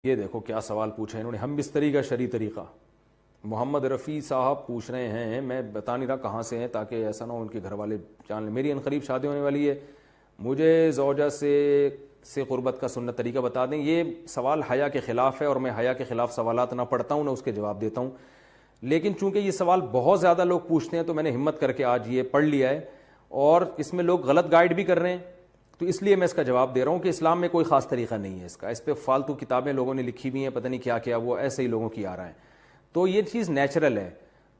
یہ دیکھو کیا سوال پوچھا انہوں نے، ہم بستری کا شرعی طریقہ۔ محمد رفیع صاحب پوچھ رہے ہیں، میں بتا نہیں رہا کہاں سے ہیں تاکہ ایسا نہ ہو ان کے گھر والے جان لیں۔ میری عنقریب شادی ہونے والی ہے، مجھے زوجہ سے قربت کا سنت طریقہ بتا دیں۔ یہ سوال حیا کے خلاف ہے اور میں حیا کے خلاف سوالات نہ پڑھتا ہوں نہ اس کے جواب دیتا ہوں، لیکن چونکہ یہ سوال بہت زیادہ لوگ پوچھتے ہیں تو میں نے ہمت کر کے آج یہ پڑھ لیا ہے، اور اس میں لوگ غلط گائیڈ بھی کر رہے ہیں، تو اس لیے میں اس کا جواب دے رہا ہوں کہ اسلام میں کوئی خاص طریقہ نہیں ہے اس کا۔ اس پہ فالتو کتابیں لوگوں نے لکھی ہوئی ہیں، پتہ نہیں کیا کیا، وہ ایسے ہی لوگوں کی آ رہا ہے۔ تو یہ چیز نیچرل ہے۔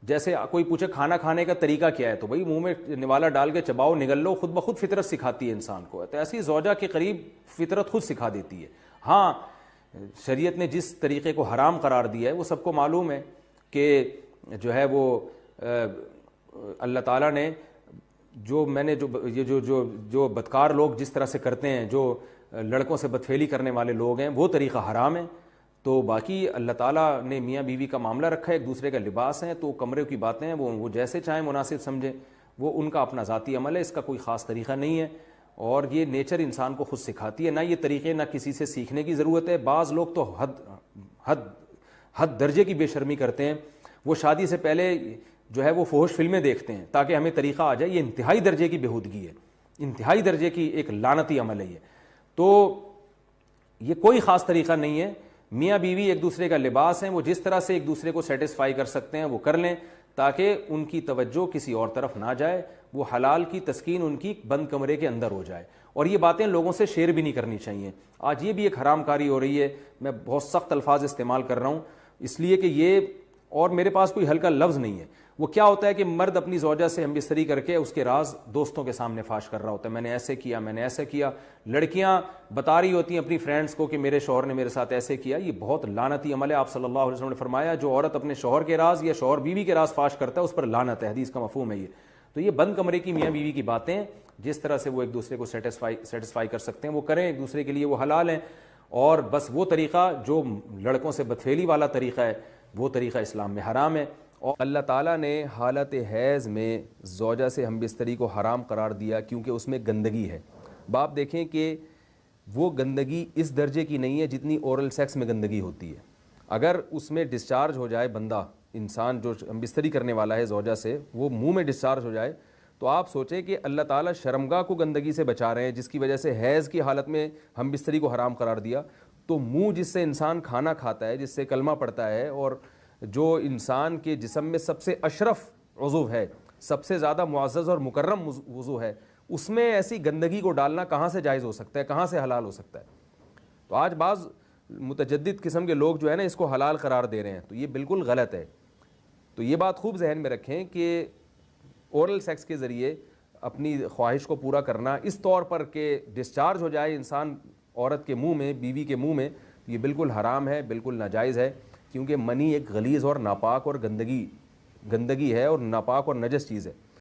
جیسے کوئی پوچھے کھانا کھانے کا طریقہ کیا ہے، تو بھائی منہ میں نوالا ڈال کے چباؤ، نگل لو، خود بخود فطرت سکھاتی ہے انسان کو، تو ایسی زوجہ کے قریب فطرت خود سکھا دیتی ہے۔ ہاں، شریعت نے جس طریقے کو حرام قرار دیا ہے وہ سب کو معلوم ہے کہ جو ہے وہ اللہ تعالیٰ نے جو بدکار لوگ جس طرح سے کرتے ہیں، جو لڑکوں سے بدفعلی کرنے والے لوگ ہیں، وہ طریقہ حرام ہے۔ تو باقی اللہ تعالیٰ نے میاں بیوی کا معاملہ رکھا ہے، ایک دوسرے کا لباس ہے، تو کمرے کی باتیں ہیں وہ جیسے چاہیں مناسب سمجھیں، وہ ان کا اپنا ذاتی عمل ہے، اس کا کوئی خاص طریقہ نہیں ہے، اور یہ نیچر انسان کو خود سکھاتی ہے۔ نہ یہ طریقے نہ کسی سے سیکھنے کی ضرورت ہے۔ بعض لوگ تو حد درجے کی بے شرمی کرتے ہیں، وہ شادی سے پہلے جو ہے وہ فحش فلمیں دیکھتے ہیں تاکہ ہمیں طریقہ آ جائے۔ یہ انتہائی درجے کی بےہودگی ہے، انتہائی درجے کی ایک لعنتی عمل ہے یہ۔ تو یہ کوئی خاص طریقہ نہیں ہے۔ میاں بیوی ایک دوسرے کا لباس ہیں، وہ جس طرح سے ایک دوسرے کو سیٹسفائی کر سکتے ہیں وہ کر لیں، تاکہ ان کی توجہ کسی اور طرف نہ جائے، وہ حلال کی تسکین ان کی بند کمرے کے اندر ہو جائے۔ اور یہ باتیں لوگوں سے شیئر بھی نہیں کرنی چاہیے۔ آج یہ بھی ایک حرام کاری ہو رہی ہے، میں بہت سخت الفاظ استعمال کر رہا ہوں اس لیے کہ یہ، اور میرے پاس کوئی ہلکا لفظ نہیں ہے۔ وہ کیا ہوتا ہے کہ مرد اپنی زوجہ سے ہم بستری کر کے اس کے راز دوستوں کے سامنے فاش کر رہا ہوتا ہے، میں نے ایسے کیا، میں نے ایسے کیا۔ لڑکیاں بتا رہی ہوتی ہیں اپنی فرینڈز کو کہ میرے شوہر نے میرے ساتھ ایسے کیا۔ یہ بہت لعنتی عمل ہے۔ آپ صلی اللہ علیہ وسلم نے فرمایا جو عورت اپنے شوہر کے راز یا شوہر بیوی کے راز فاش کرتا ہے اس پر لعنت ہے، حدیث کا مفہوم ہے یہ۔ تو یہ بند کمرے کی میاں بیوی کی باتیں، جس طرح سے وہ ایک دوسرے کو سیٹسفائی کر سکتے ہیں وہ کریں، ایک دوسرے کے لیے وہ حلال ہیں، اور بس وہ طریقہ جو لڑکوں سے بدفعلی والا طریقہ ہے وہ طریقہ اسلام میں حرام ہے۔ اور اللہ تعالیٰ نے حالت حیض میں زوجہ سے ہم بستری کو حرام قرار دیا کیونکہ اس میں گندگی ہے۔ باپ دیکھیں کہ وہ گندگی اس درجے کی نہیں ہے جتنی اورل سیکس میں گندگی ہوتی ہے۔ اگر اس میں ڈسچارج ہو جائے بندہ، انسان جو ہم بستری کرنے والا ہے زوجہ سے، وہ منہ میں ڈسچارج ہو جائے، تو آپ سوچیں کہ اللہ تعالیٰ شرمگاہ کو گندگی سے بچا رہے ہیں، جس کی وجہ سے حیض کی حالت میں ہم بستری کو حرام قرار دیا۔ تو منہ جس سے انسان کھانا کھاتا ہے، جس سے کلمہ پڑھتا ہے، اور جو انسان کے جسم میں سب سے اشرف عضو ہے، سب سے زیادہ معزز اور مکرم عضو ہے، اس میں ایسی گندگی کو ڈالنا کہاں سے جائز ہو سکتا ہے، کہاں سے حلال ہو سکتا ہے؟ تو آج بعض متجدد قسم کے لوگ جو ہے نا اس کو حلال قرار دے رہے ہیں، تو یہ بالکل غلط ہے۔ تو یہ بات خوب ذہن میں رکھیں کہ اورل سیکس کے ذریعے اپنی خواہش کو پورا کرنا اس طور پر کہ ڈسچارج ہو جائے انسان عورت کے منہ میں، بیوی کے منہ میں، یہ بالکل حرام ہے، بالکل ناجائز ہے، کیونکہ منی ایک غلیظ اور ناپاک اور گندگی ہے اور ناپاک اور نجس چیز ہے۔